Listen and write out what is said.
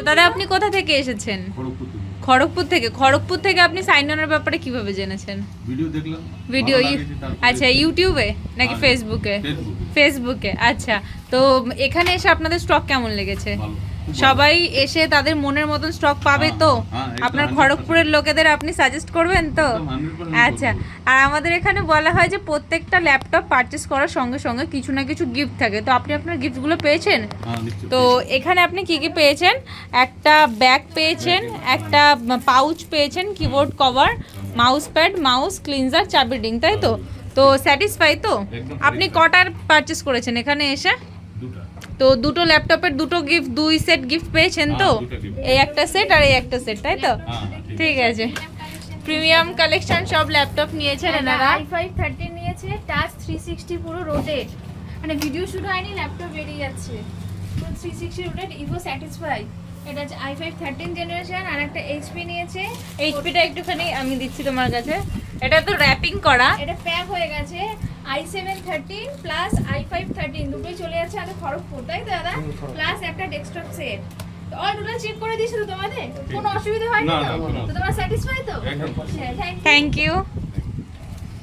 তো দাদা আপনি কোথা থেকে এসেছেন? খড়গপুর থেকে আপনি সাইন অনের ব্যাপারে কিভাবে জেনেছেন? ভিডিও আচ্ছা, ইউটিউবে নাকি ফেসবুকে? ফেসবুকে। আচ্ছা, তো এখানে এসে আপনাদের স্টক কেমন লেগেছে? সবাই এসে তাদের মনের মতন স্টক পাবে তো? আপনার খড়গপুরের লোকেদের আপনি সাজেস্ট করবেন তো? আচ্ছা, আর আমাদের এখানে বলা হয় যে প্রত্যেকটা ল্যাপটপ পারচেস করার সঙ্গে সঙ্গে কিছু না কিছু গিফট থাকে, তো আপনি আপনার গিফটগুলো পেয়েছেন? তো এখানে আপনি কি কি পেয়েছেন? একটা ব্যাগ পেয়েছেন, একটা পাউচ পেয়েছেন, keyboard cover, mouse pad, mouse cleanser, চাবি রিং, তাই তো? তো স্যাটিসফাই তো? আপনি কটার পারচেস করেছেন এখানে এসে? তো দুটো ল্যাপটপের দুটো গিফট, 2 সেট গিফট পেয়েছেন তো? এই একটা সেট আর এই একটা সেট, তাই তো? ঠিক আছে, প্রিমিয়াম কালেকশন সব ল্যাপটপ নিয়েছেন এনারা। i5 13 নিয়েছে, টাচ 360 পুরো রোটেট, মানে ভিডিও শুরু হয়নি ল্যাপটপ বেরিয়ে যাচ্ছে পুরো 360 রোটেট। ইভো স্যাটিসফাই, এটা হচ্ছে i5 13 জেনারেশন। আর একটা এইচপি নিয়েছে, এইচপিটা একটুখানি আমি দিচ্ছি তোমার কাছে, এটা তো র্যাপিং করা। এটা প্যাক হয়ে গেছে। i7 13 প্লাস i5 13 দুটোই চলে যাচ্ছে আমাদের খড়গপুর, তাই তো দাদা? প্লাস একটা ডেস্কটপ সেট। তো অল টোটাল চেক করে দিয়েছো তো তোমাদের? কোনো অসুবিধা হয়নি তো? তো তোমরা স্যাটিসফাই তো? Thank you. Thank you.